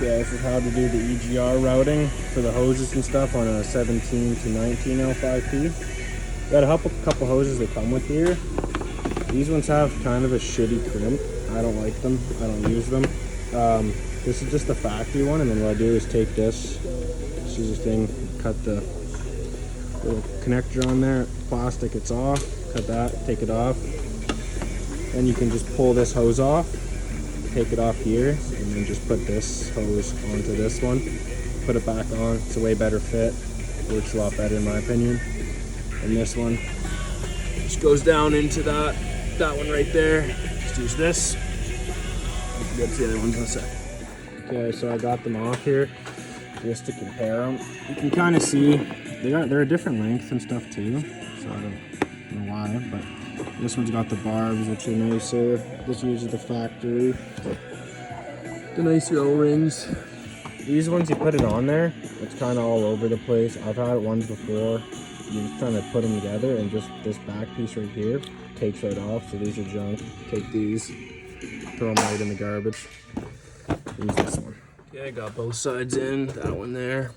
Yeah, this is how to do the EGR routing for the hoses and stuff on a 17 to 19 L5P. Got a couple hoses that come with here. These ones have kind of a shitty crimp. I don't like them. I don't use them. This is just the factory one, and then what I do is take this scissors thing, cut the little connector on there, plastic, it's off, cut that, take it off. Then you can just pull this hose off, take it off here, and then just put this hose onto this one, put it back on. It's a way better fit, works a lot better in my opinion. And this one just goes down into that one right there. Just use this. I forget the other ones in a sec. Okay, so I got them off here just to compare them. You can kind of see they're a different length and stuff too, so I don't know why, but this one's got the barbs, which are nicer. This uses the factory, the nicer O-rings. These ones, you put it on there, it's kind of all over the place. I've had ones before, you're just trying to put them together, and just this back piece right here takes right off. So these are junk. Take these, throw them right in the garbage. Use this one. Okay, I got both sides in, that one there.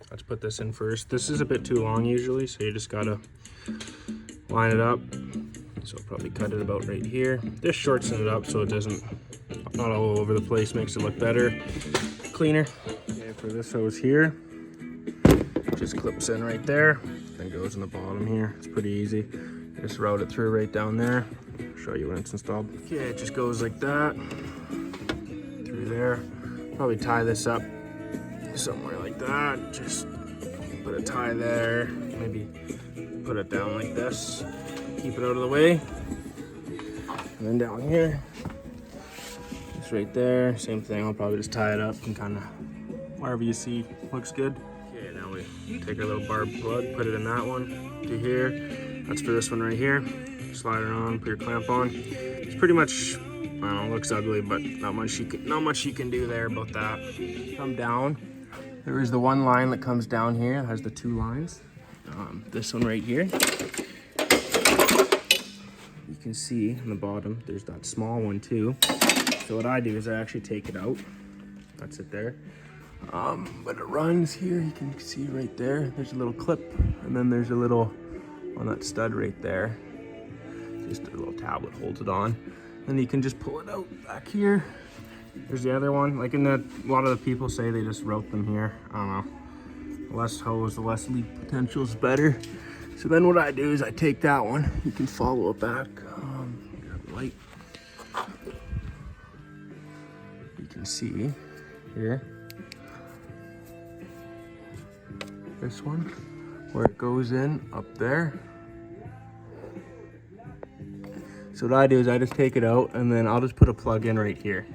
Let's put this in first. This is a bit too long usually, so you just gotta line it up. So I'll probably cut it about right here. This shortens it up so it doesn't, not all over the place, makes it look better, cleaner. Okay, for this hose here, just clips in right there, then goes in the bottom here. It's pretty easy. Just route it through right down there. I'll show you when it's installed. Okay, it just goes like that, through there. Probably tie this up somewhere like that. Just put a tie there, maybe put it down like this. Keep it out of the way. And then down here, just right there, same thing. I'll probably just tie it up and kind of wherever you see looks good. Okay, now we take our little barb plug, put it in that one to here. That's for this one right here. Slide it on, put your clamp on. It's pretty much, I don't know, it looks ugly, but not much you can do there about that. Come down. There is the one line that comes down here. It has the two lines. This one right here. You can see on the bottom, there's that small one too. So what I do is I actually take it out. That's it there. But it runs here, you can see right there. There's a little clip, and then there's a little, on that stud right there. Just a little tablet holds it on. Then you can just pull it out back here. There's the other one. Like a lot of the people say they just route them here. I don't know. The less hose, the less leak potential is better. So then what I do is I take that one. You can follow it back. Grab the light. You can see here. This one, where it goes in up there. So what I do is I just take it out, and then I'll just put a plug in right here.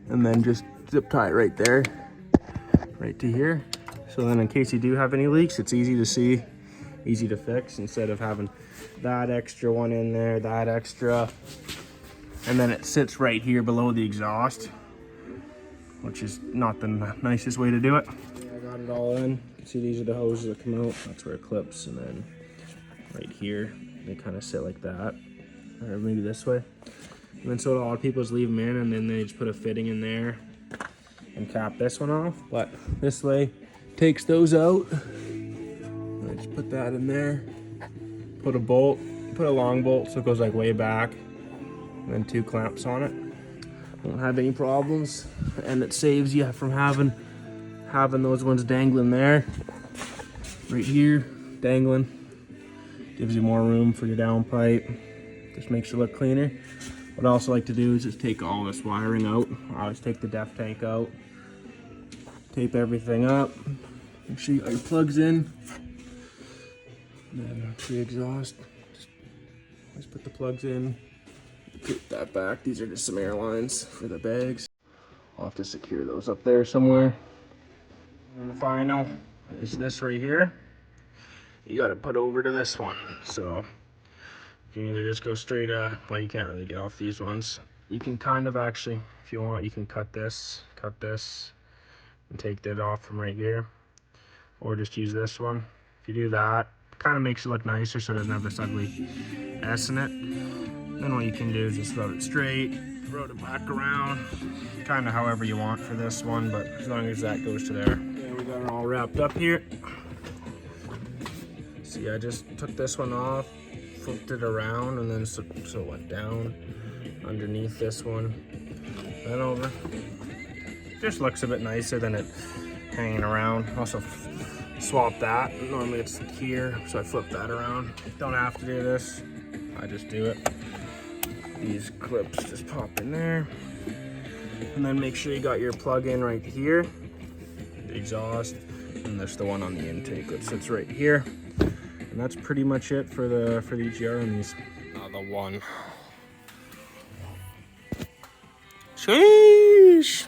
And then just zip tie it right there, right to here. So then in case you do have any leaks, it's easy to see, easy to fix, instead of having that extra one in there, that extra. And then it sits right here below the exhaust, which is not the nicest way to do it. Yeah, I got it all in. You can see these are the hoses that come out. That's where it clips, and then right here, they kind of sit like that, or maybe this way. And then so a lot of people just leave them in, and then they just put a fitting in there and cap this one off. But this way takes those out. And I just put that in there. Put a bolt, put a long bolt so it goes like way back, and then 2 clamps on it. Won't have any problems, and it saves you from having those ones dangling there. Right here, dangling. Gives you more room for your downpipe. Just makes it look cleaner. What I also like to do is just take all this wiring out. I always take the def tank out. Tape everything up. Make sure you got your plugs in. And then pre-exhaust. Just put the plugs in. Put that back. These are just some air lines for the bags. I'll have to secure those up there somewhere. And the final is this right here. You got to put over to this one. So you can either just go straight, well, you can't really get off these ones. You can kind of actually, if you want, you can cut this, and take that off from right here, or just use this one. If you do that, it kind of makes it look nicer so it doesn't have this ugly S in it. Then what you can do is just route it straight, route it back around, kind of however you want for this one, but as long as that goes to there. Yeah, we got it all wrapped up here. See, I just took this one off, flipped it around, and then so it went down underneath this one, then over. Just looks a bit nicer than it hanging around. Also swap that. Normally it's here, so I flip that around. Don't have to do this, I just do it. These clips just pop in there, and then make sure you got your plug in right here, the exhaust, and there's the one on the intake that sits right here. And that's pretty much it for the EGR on these. The one. Sheesh.